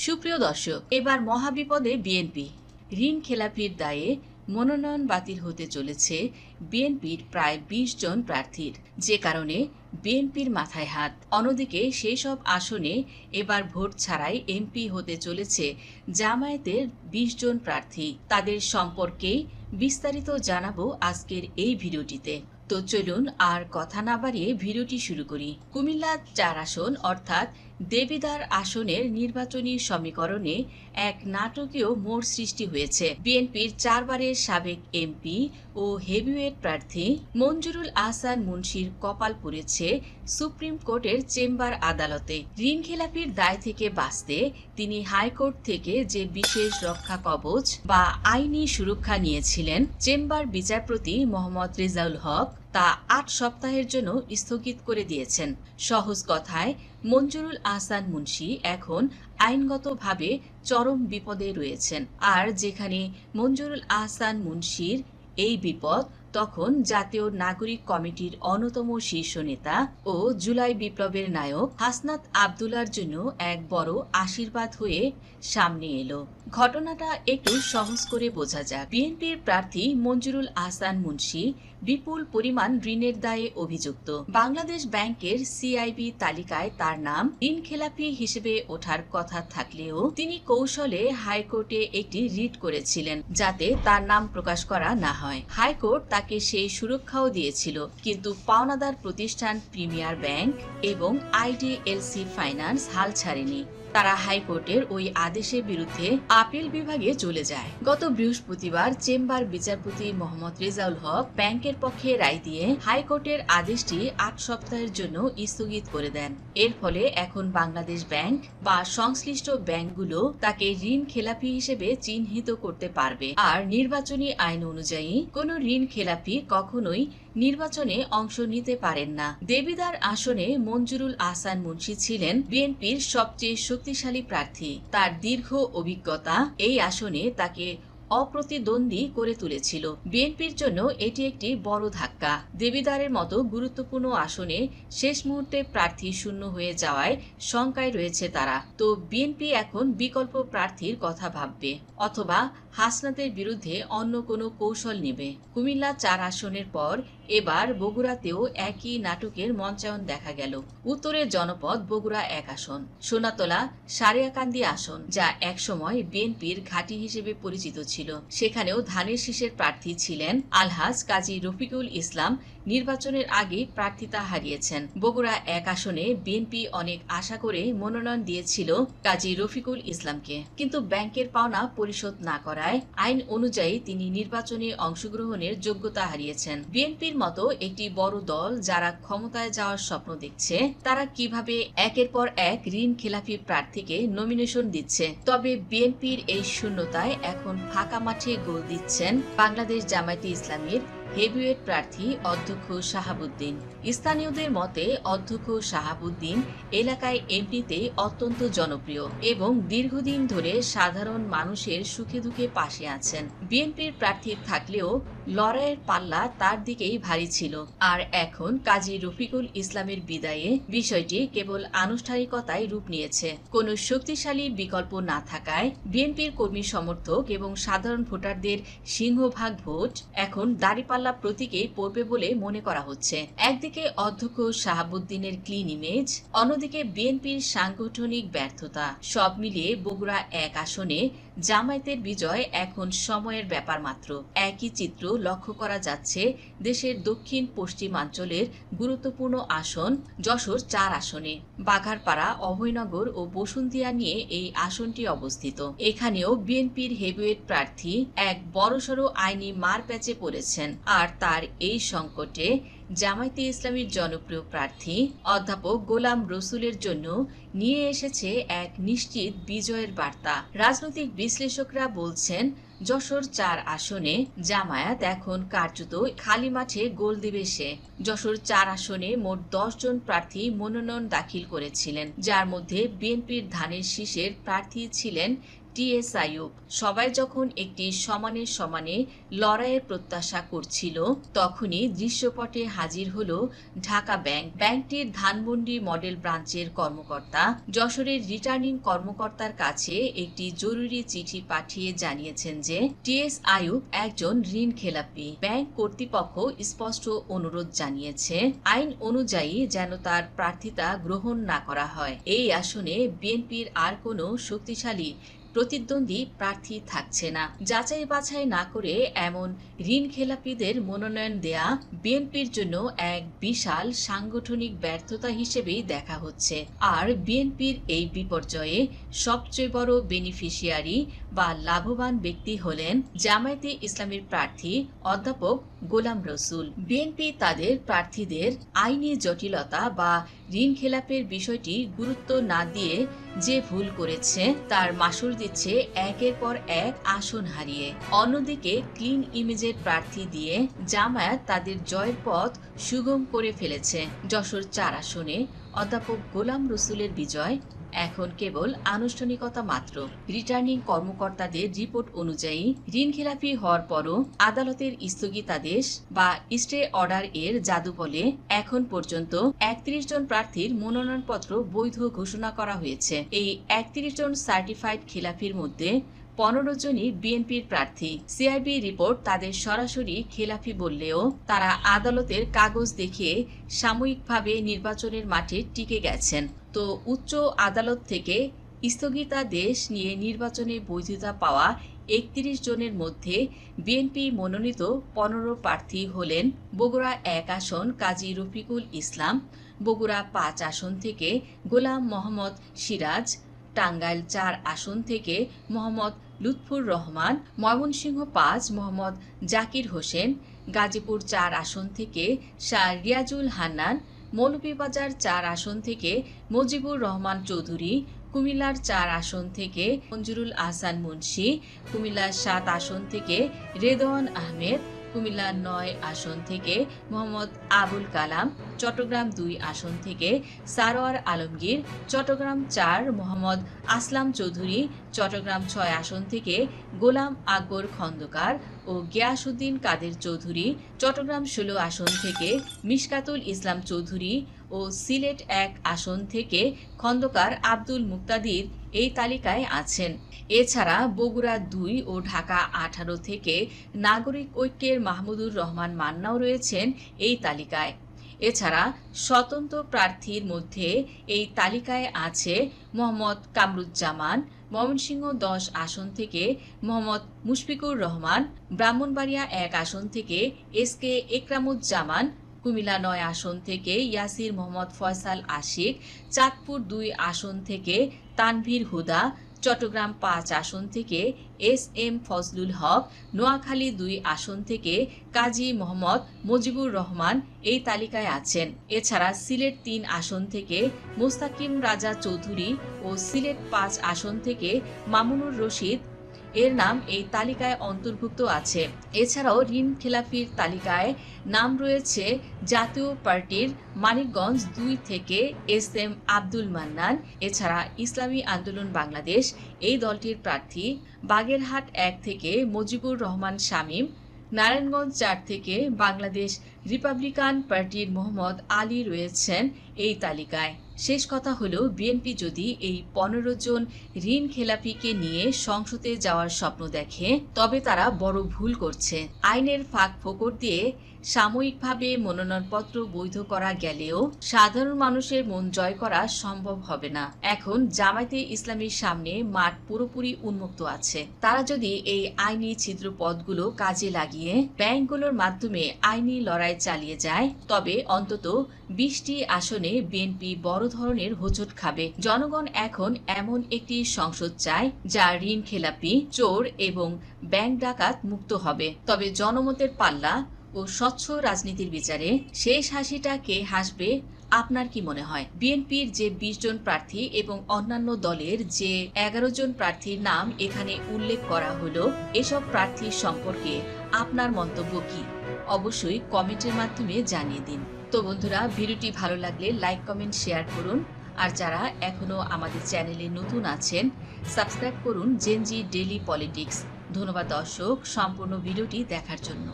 সুপ্রিয় দর্শক, এবার মহাবিপদে বিএনপি। ঋণ খেলাপির দায়ে মনোনয়ন বাতিল হতে চলেছে বিএনপির প্রায় ২০ জন প্রার্থীর, যে কারণে বিএনপির মাথায় হাত। অন্যদিকে সেই সব আসনে এবার ভোট ছাড়াই এমপি হতে চলেছে জামায়াতের ২০ জন প্রার্থী। তাদের সম্পর্কেই বিস্তারিত জানাবো আজকের এই ভিডিওটিতে। তো চলুন আর কথা না বাড়িয়ে ভিডিওটি শুরু করি। কুমিল্লা ৪ আসন অর্থাৎ দেবিদ্বার আসনের নির্বাচনী সমীকরণে এক নাটকীয় মোড় সৃষ্টি হয়েছে। বিএনপির ৪ বারের সাবেক এমপি ও হেভিওয়েট প্রার্থী মঞ্জুরুল আহসান মুন্সির কপাল পুড়েছে সুপ্রিম কোর্টের চেম্বার আদালতে। ঋণখেলাপির দায় থেকে বাঁচতে তিনি হাইকোর্ট থেকে যে বিশেষ রক্ষা কবচ বা আইনি সুরক্ষা নিয়েছিলেন, চেম্বার বিচারপতি মোহাম্মদ রেজাউল হক তা ৮ সপ্তাহের জন্য স্থগিত করে দিয়েছেন। সহজ কথায়, মঞ্জুরুল আহসান মুন্সি এখন আইনগতভাবে চরম বিপদে রয়েছেন। আর যেখানে মঞ্জুরুল আহসান মুন্সির এই বিপদ, তখন জাতীয় নাগরিক কমিটির অন্যতম শীর্ষ নেতা ও জুলাই বিপ্লবের নায়ক হাসনাত আবদুল্লাহর জন্য এক বড় আশীর্বাদ হয়ে সামনে এলো। ঘটনাটা একটু সহজ করে বোঝা যাক। বিএনপির প্রার্থী মঞ্জুরুল আহসান মুন্সি বিপুল পরিমাণ ঋণের দায়ে অভিযুক্ত। বাংলাদেশ ব্যাংকের সিআইবি তালিকায় তার নাম ঋণখেলাপি হিসেবে ওঠার কথা থাকলেও তিনি কৌশলে হাইকোর্টে একটি রিট করেছিলেন যাতে তার নাম প্রকাশ করা না হয়। হাইকোর্ট তাকে সেই সুরক্ষাও দিয়েছিল, কিন্তু পাওনাদার প্রতিষ্ঠান প্রিমিয়ার ব্যাংক এবং আইডিএলসি ফাইন্যান্স হাল ছাড়েনি। তারা হাইকোর্টের ওই আদেশের বিরুদ্ধে আপিল বিভাগে চলে যায়। গত বৃহস্পতিবার চেম্বার বিচারপতি মোহাম্মদ রেজাউল হক ব্যাংকের পক্ষে রায় দিয়ে হাইকোর্টের আদেশটি ৮ সপ্তাহের জন্য স্থগিত করে দেন। এর ফলে এখন বাংলাদেশ ব্যাংক বা সংশ্লিষ্ট ব্যাংকগুলো তাকে ঋণ খেলাপি হিসেবে চিহ্নিত করতে পারবে। আর নির্বাচনী আইন অনুযায়ী কোনো ঋণ খেলাপি কখনোই নির্বাচনে অংশ নিতে পারেন না। দেবিদ্বার আসনে মঞ্জুরুল আহসান মুন্সি ছিলেন বিএনপির সবচেয়ে শক্তিশালী প্রার্থী। তার দীর্ঘ অভিজ্ঞতা এই আসনে তাকে অপ্রতিদ্বন্দ্বী করে তুলেছিল। বিএনপির জন্য এটি একটি বড় ধাক্কা। দেবিদ্বারের মতো গুরুত্বপূর্ণ আসনে শেষ মুহূর্তে প্রার্থী শূন্য হয়ে যাওয়ায় শঙ্কায় রয়েছে তারা। তো বিএনপি এখন বিকল্প প্রার্থীর কথা ভাববে, অথবা হাসনাতের বিরুদ্ধে অন্য কোনো কৌশল নেবে। কুমিল্লা ৪ আসনের পর এবার বগুড়াতেও একই নাটকের মঞ্চায়ন দেখা গেল। উত্তরের জনপদ বগুড়া ১ আসন, সোনাতলা সারিয়াকান্দি আসন, যা একসময় বিএনপির ঘাঁটি হিসেবে পরিচিত ছিল। সেখানেও ধানের শীষের প্রার্থী ছিলেন আলহাজ কাজী রফিকুল ইসলাম। নির্বাচনের আগে প্রার্থিতা হারিয়েছেন। বগুড়া ১ আসনে বিএনপি অনেক আশা করে মনোনয়ন দিয়েছিল কাজী রফিকুল ইসলামকে, কিন্তু ব্যাংকের পাওনা পরিশোধ না করায় আইন অনুযায়ী তিনি নির্বাচনে অংশগ্রহণের যোগ্যতা হারিয়েছেন। বিএনপির মতো একটি বড় দল যারা ক্ষমতায় যাওয়ার স্বপ্ন দেখছে, তারা কিভাবে একের পর এক ঋণ খেলাপি প্রার্থীকে নমিনেশন দিচ্ছে? তবে বিএনপির এই শূন্যতায় এখন ফাঁকা মাঠে গোল দিচ্ছেন বাংলাদেশ জামায়াতে ইসলামীর হেভিওয়েট প্রার্থী অধ্যক্ষ শাহাবুদ্দিন। স্থানীয়দের মতে অধ্যক্ষ শাহাবুদ্দিন এলাকায় এমনিতেই অত্যন্ত জনপ্রিয় এবং দীর্ঘদিন ধরে সাধারণ মানুষের সুখে দুঃখে পাশে আছেন। বিএনপির প্রার্থী থাকলেও লড়াইয়ের পাল্লা তার দিকেই ভারী ছিল। আর এখন কাজী রফিকুল ইসলামের বিদায়ে বিষয়টি কেবল আনুষ্ঠানিকতায় রূপ নিয়েছে। কোনো শক্তিশালী বিকল্প না থাকায় বিএনপির কর্মী সমর্থক এবং সাধারণ ভোটারদের সিংহভাগ ভোট এখন দাঁড়িপাল্লা প্রতীকে পড়বে বলে মনে করা হচ্ছে। একদিকে অধ্যক্ষ শাহাবুদ্দিনের ক্লিন ইমেজ, অন্যদিকে বিএনপির সাংগঠনিক ব্যর্থতা। সব মিলিয়ে বগুড়া ১ আসনে জামায়াতের বিজয় এখন সময়ের ব্যাপার মাত্র। একই চিত্র লক্ষ্য করা যাচ্ছে দেশের দক্ষিণ পশ্চিমাঞ্চলের গুরুত্বপূর্ণ আসন যশোর ৪ আসনে। বাঘারপাড়া, অভয়নগর ও বসুন্তিয়া নিয়ে এই আসনটি অবস্থিত। এখানেও বিএনপির হেভিওয়েট প্রার্থী এক বড়সড় আইনি মারপ্যাচে পড়েছেন। আর তার এই সংকটে জামায়াতে ইসলামীর জনপ্রিয় প্রার্থী অধ্যাপক গোলাম রসুলের জন্য নিয়ে এসেছে এক নিশ্চিত বিজয়ের বার্তা। রাজনৈতিক বিশ্লেষকরা বলছেন, যশোর ৪ আসনে জামায়াত এখন কার্যত খালি মাঠে গোল দিবে সে। যশোর ৪ আসনে মোট ১০ জন প্রার্থী মনোনয়ন দাখিল করেছিলেন, যার মধ্যে বিএনপির ধানের শীষের প্রার্থী ছিলেন টিএস আইয়ুব। সবাই যখন একটি সমানে সমানে লড়াইয়ের প্রত্যাশা করছিল, তখনই দৃশ্যপটে হাজির হল ঢাকা ব্যাংক। ব্যাংকটির ধানমন্ডি মডেল ব্রাঞ্চের কর্মকর্তা যশোরের রিটার্নিং কর্মকর্তার কাছে একটি জরুরি চিঠি পাঠিয়ে জানিয়েছেন যে টিএস আইয়ুব একজন ঋণ খেলাপি। ব্যাংক কর্তৃপক্ষ স্পষ্ট অনুরোধ জানিয়েছে আইন অনুযায়ী যেন তার প্রার্থিতা গ্রহণ না করা হয়। এই আসনে বিএনপির আর কোনো শক্তিশালী প্রতিদ্বন্দ্বী প্রার্থী থাকছে না। যাচাই বাছাই না করে এমন ঋণ খেলাপিদের মনোনয়ন দেয়া বিএনপির জন্য এক বিশাল সাংগঠনিক ব্যর্থতা হিসেবেই দেখা হচ্ছে। আর বিএনপির এই বিপর্যয়ে সবচেয়ে বড় বেনিফিশিয়ারি বা লাভবান ব্যক্তি হলেন জামায়াতে ইসলামীর প্রার্থী অধ্যাপক গোলাম রসুল। বিএনপি তাদের প্রার্থীদের আইনি জটিলতা বা ঋণ খেলাপের বিষয়টি গুরুত্ব না দিয়ে যে ভুল করেছে তার মাসুল দিচ্ছে একের পর এক আসন হারিয়ে। অন্যদিকে ক্লিন ইমেজের প্রার্থী দিয়ে জামায়াত তাদের জয়ের পথ সুগম করে ফেলেছে। যশোর 4 আসনে অধ্যাপক গোলাম রসুলের বিজয় এখন কেবল আনুষ্ঠানিকতা মাত্র। রিটার্নিং কর্মকর্তাদের রিপোর্ট অনুযায়ী ঋণখেলাপি হওয়ার পরও আদালতের স্থগিতাদেশ বা স্টে অর্ডার এর জাদু বলে এখন পর্যন্ত 31 জন প্রার্থীর মনোনয়নপত্র বৈধ ঘোষণা করা হয়েছে। এই 31 জন সার্টিফাইড খেলাপির মধ্যে 15 জনই বিএনপির প্রার্থী। সিআইবি রিপোর্ট তাদের সরাসরি খেলাপি বললেও তারা আদালতের কাগজ দেখিয়ে সাময়িকভাবে নির্বাচনের মাঠে টিকে গেছেন। তো উচ্চ আদালত থেকে স্থগিতাদেশ নিয়ে নির্বাচনে বৈধতা পাওয়া 31 জনের মধ্যে বিএনপি মনোনীত 15 প্রার্থী হলেন বগুড়া 1 আসন কাজী রফিকুল ইসলাম, বগুড়া 5 আসন থেকে গোলাম মোহাম্মদ সিরাজ, টাঙ্গাইল 4 আসন থেকে মোহাম্মদ লুৎফুর রহমান, ময়মনসিংহ 5 মোহাম্মদ জাকির হোসেন, গাজীপুর 4 আসন থেকে শাহ রিয়াজুল হান্নান, মৌলভীবাজার 4 আসন থেকে মুজিবুর রহমান চৌধুরী, কুমিল্লার 4 আসন থেকে মঞ্জুরুল আহসান মুন্সি, কুমিল্লার 7 আসন থেকে রেদওয়ান আহমেদ, কুমিল্লা 9 আসন থেকে মোহাম্মদ আবুল কালাম, চট্টগ্রাম 2 আসন থেকে সারোয়ার আলমগীর, চট্টগ্রাম 4 মোহাম্মদ আসলাম চৌধুরী, চট্টগ্রাম 6 আসন থেকে গোলাম আকবর খন্দকার ও গিয়াসউদ্দিন কাদের চৌধুরী, চট্টগ্রাম 16 আসন থেকে মিশকাতুল ইসলাম চৌধুরী ও সিলেট 1 আসন থেকে খন্দকার আব্দুল মুক্তাদির এই তালিকায় আছেন। এছাড়া বগুড়া 2 ও ঢাকা 18 থেকে নাগরিক ঐক্যের মাহমুদুর রহমান মান্নাও রয়েছেন এই তালিকায়। এছাড়া স্বতন্ত্র প্রার্থীর মধ্যে এই তালিকায় আছে মোহাম্মদ কামরুজ্জামান, ময়মনসিংহ 10 আসন থেকে মোহাম্মদ মুশফিকুর রহমান, ব্রাহ্মণবাড়িয়া 1 আসন থেকে এসকে একরামুজ্জামান, কুমিল্লা 9 আসন থেকে ইয়াসির মোহাম্মদ ফয়সাল আশিক, চাঁদপুর 2 আসন থেকে তানভীর হুদা, চট্টগ্রাম 5 আসন থেকে এস.এম. ফজলুল হক, নোয়াখালী 2 আসন থেকে কাজী মোহাম্মদ মুজিবুর রহমান এই তালিকায় আছেন। এছাড়া সিলেট 3 আসন থেকে মোস্তাকিম রাজা চৌধুরী ও সিলেট 5 আসন থেকে মামুনুর রশিদ এর নাম এই তালিকায় অন্তর্ভুক্ত আছে। এছাড়াও ঋণ খেলাপির তালিকায় নাম রয়েছে জাতীয় পার্টির মানিকগঞ্জ 2 থেকে এস.এম. আব্দুল মান্নান। এছাড়া ইসলামী আন্দোলন বাংলাদেশ এই দলটির প্রার্থী, বাগেরহাট 1 থেকে মুজিবুর রহমান শামীম, নারায়ণগঞ্জ 4 থেকে বাংলাদেশ রিপাবলিকান পার্টির মোহাম্মদ আলী রয়েছেন এই তালিকায়। শেষ কথা হলো, বিএনপি যদি এই 15 জন ঋণ খেলাপিকে নিয়ে সংসদে যাওয়ার স্বপ্ন দেখে তবে তারা বড় ভুল করছে। আইনের ফাঁক ফোকর দিয়ে সাময়িকভাবে মনোনয়নপত্র বৈধ করা গেলেও সাধারণ মানুষের মন জয় করা সম্ভব হবে না। এখন জামায়াতে ইসলামীর সামনে মাঠ পুরোপুরি উন্মুক্ত আছে। তারা যদি এই আইনি ছিদ্র পথগুলো কাজে লাগিয়ে ব্যাংকগুলোর মাধ্যমে আইনি লড়াই চালিয়ে যায় তবে অন্তত 20টি আসনে বিএনপি বড় ধরনের হোঁচট খাবে। জনগণ এখন এমন একটি সংসদ চায় যা ঋণ খেলাপি, চোর এবং ব্যাংক ডাকাত মুক্ত হবে। তবে জনমতের পাল্লা ও স্বচ্ছ রাজনীতির বিচারে শেষ হাসিটা কে হাসবে আপনার কি মনে হয়? বিএনপির যে 20 জন প্রার্থী এবং অন্যান্য দলের যে 11 জন প্রার্থীর নাম এখানে উল্লেখ করা হলো, এসব প্রার্থীর সম্পর্কে আপনার মন্তব্য কি? অবশ্যই কমেন্টের মাধ্যমে জানিয়ে দিন। তো বন্ধুরা, ভিডিওটি ভালো লাগলে লাইক, কমেন্ট, শেয়ার করুন। আর যারা এখনো আমাদের চ্যানেলে নতুন আছেন সাবস্ক্রাইব করুন জেনজি ডেইলি পলিটিক্স। ধন্যবাদ দর্শক সম্পূর্ণ ভিডিওটি দেখার জন্য।